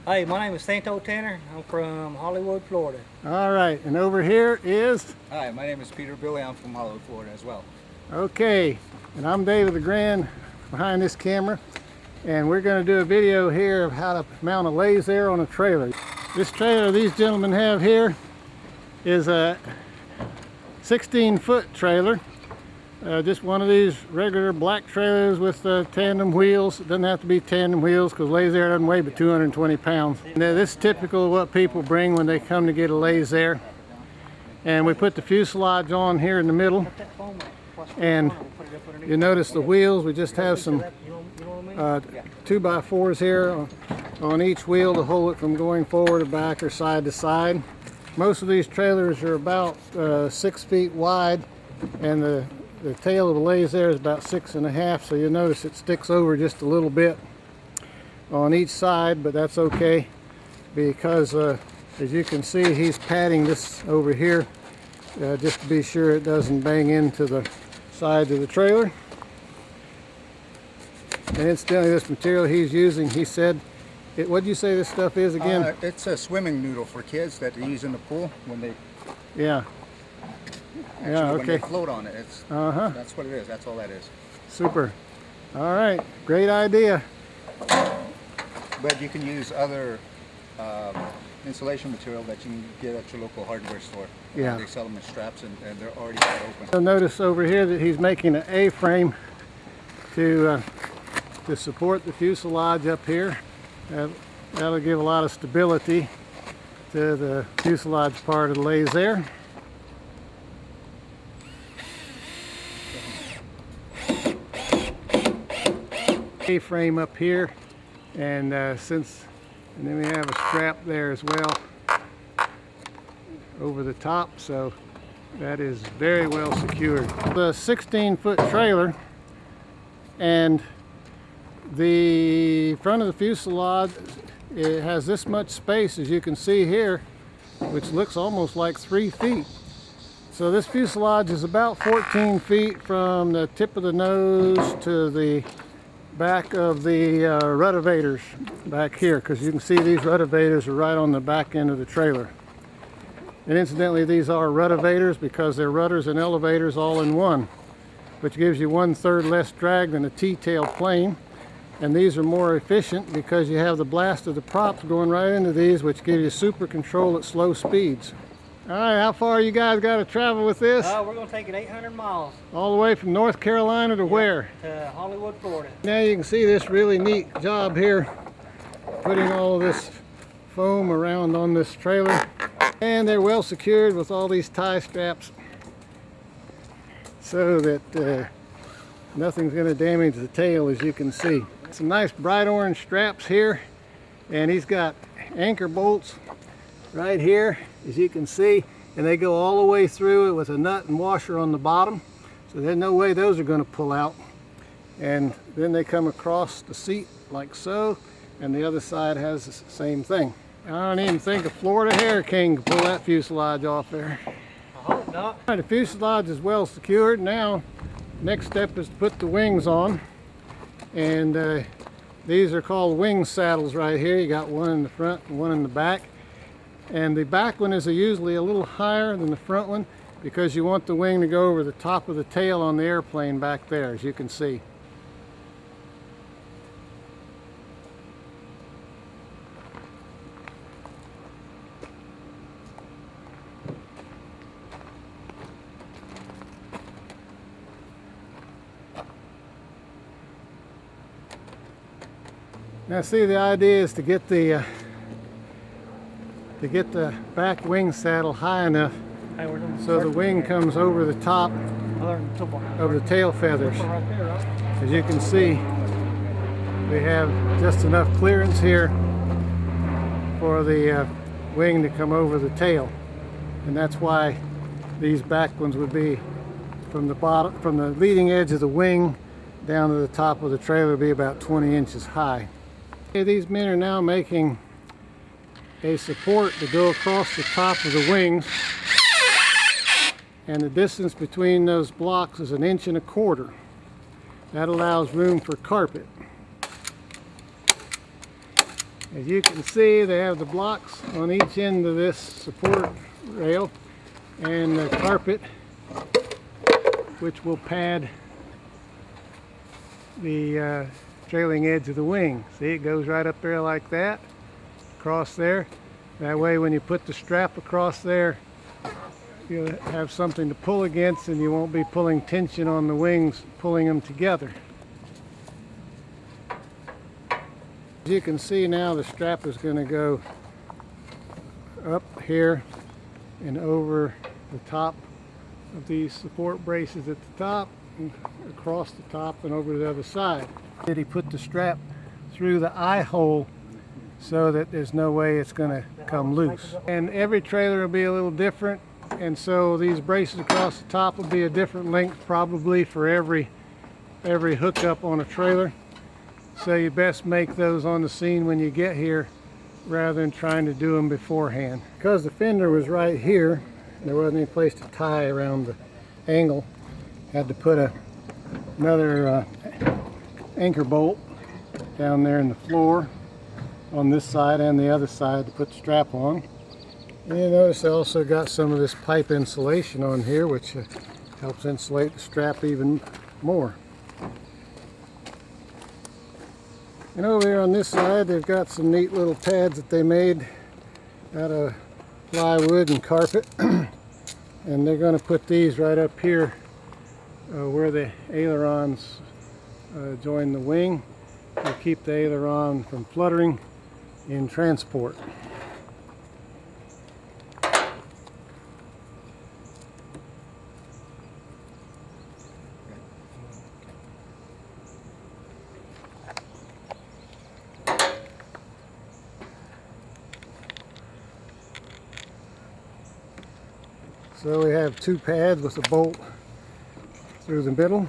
Hey, my name is Santo Tanner. I'm from Hollywood, Florida. All right, and over here is? Hi, my name is Peter Billy. I'm from Hollywood, Florida as well. Okay, and I'm David the Grand behind this camera, and we're going to do a video here of how to mount a LAZAIR on a trailer. This trailer these gentlemen have here is a 16-foot trailer. Just one of these regular black trailers with tandem wheels. It doesn't have to be tandem wheels because LAZAIR doesn't weigh but 220 pounds. Now, this is typical of what people bring when they come to get a LAZAIR. And we put the fuselage on here in the middle. And you notice the wheels, we just have some 2x4s here on each wheel to hold it from going forward or back or side to side. Most of these trailers are about 6 feet wide, and the tail of the LAZAIR is about 6.5, so you'll notice it sticks over just a little bit on each side, but that's okay because as you can see, he's padding this over here just to be sure it doesn't bang into the sides of the trailer. And incidentally, this material he's using, he said, what did you say this stuff is again? It's a swimming noodle for kids that they use in the pool when they... Yeah. Actually, yeah, okay. When they float on it, that's what it is. That's all that is. Super. All right, great idea. But you can use other insulation material that you can get at your local hardware store. Yeah. They sell them in straps, and they're already cut open. You'll notice over here that he's making an A-frame to support the fuselage up here. That'll give a lot of stability to the fuselage part of the LAZAIR. A-frame up here, and then we have a strap there as well over the top, so that is very well secured. The 16-foot trailer, and the front of the fuselage, it has this much space, as you can see here, which looks almost like 3 feet. So this fuselage is about 14 feet from the tip of the nose to the back of the rotavators back here, because you can see these rotavators are right on the back end of the trailer. And incidentally, these are rotavators because they're rudders and elevators all in one, which gives you 1/3 less drag than a T-tail plane. And these are more efficient because you have the blast of the props going right into these, which gives you super control at slow speeds. All right, how far you guys got to travel with this? We're going to take it 800 miles. All the way from North Carolina to where? To Hollywood, Florida. Now you can see this really neat job here, putting all of this foam around on this trailer. And they're well secured with all these tie straps so that nothing's going to damage the tail, as you can see. Some nice bright orange straps here, and he's got anchor bolts right here, as you can see, and they go all the way through it with a nut and washer on the bottom, so there's no way those are going to pull out. And then they come across the seat like so, and the other side has the same thing. I don't even think a Florida hurricane can pull that fuselage off there. I hope not. All right, the fuselage is well secured. Now, next step is to put the wings on, and these are called wing saddles right here. You got one in the front and one in the back. And the back one is usually a little higher than the front one because you want the wing to go over the top of the tail on the airplane back there, as you can see. Now see, the idea is to get the back wing saddle high enough so the wing comes over the top of the tail feathers. As you can see, we have just enough clearance here for the wing to come over the tail, and that's why these back ones would be from the bottom, from the leading edge of the wing down to the top of the trailer, be about 20 inches high. Okay, these men are now making a support to go across the top of the wings, and the distance between those blocks is 1.25 inches. That allows room for carpet. As you can see, they have the blocks on each end of this support rail and the carpet, which will pad the trailing edge of the wing. See, it goes right up there like that, across there. That way when you put the strap across there, you'll have something to pull against and you won't be pulling tension on the wings, pulling them together. As you can see now, the strap is going to go up here and over the top of these support braces at the top, and across the top and over to the other side. He put the strap through the eye hole so that there's no way it's going to come loose. And every trailer will be a little different, and so these braces across the top will be a different length probably for every hookup on a trailer. So you best make those on the scene when you get here rather than trying to do them beforehand. Because the fender was right here, there wasn't any place to tie around the angle. Had to put another anchor bolt down there in the floor on this side and the other side to put the strap on. And you notice I also got some of this pipe insulation on here, which helps insulate the strap even more. And over here on this side, they've got some neat little pads that they made out of plywood and carpet. And they're going to put these right up here where the ailerons join the wing to keep the aileron from fluttering in transport. So we have two pads with a bolt through the middle.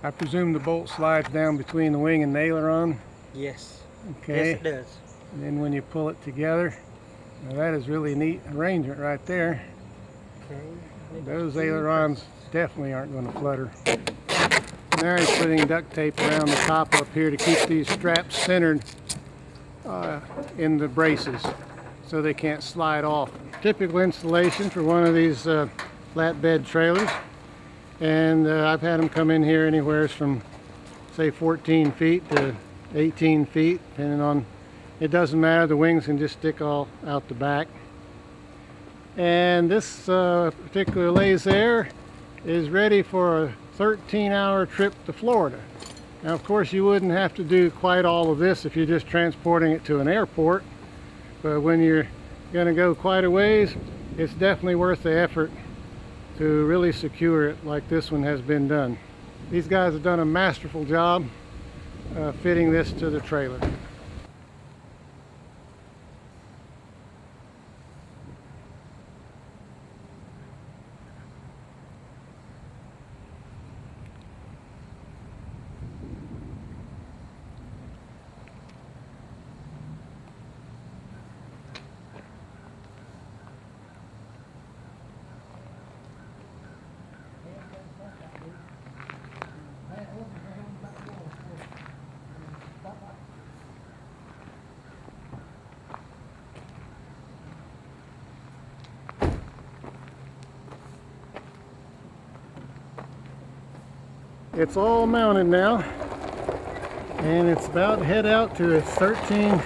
I presume the bolt slides down between the wing and the aileron. Yes. Okay. Yes, it does. And then when you pull it together, now that is really a neat arrangement right there. Okay. Those ailerons definitely aren't going to flutter. Now he's putting duct tape around the top up here to keep these straps centered in the braces so they can't slide off. Typical installation for one of these flatbed trailers, and I've had them come in here anywhere from say 14 feet to 18 feet, depending on, it doesn't matter, the wings can just stick all out the back. And this particular LAZAIR is ready for a 13-hour trip to Florida. Now, of course, you wouldn't have to do quite all of this if you're just transporting it to an airport, but when you're going to go quite a ways, it's definitely worth the effort to really secure it like this one has been done. These guys have done a masterful job fitting this to the trailer. It's all mounted now, and it's about to head out to its 13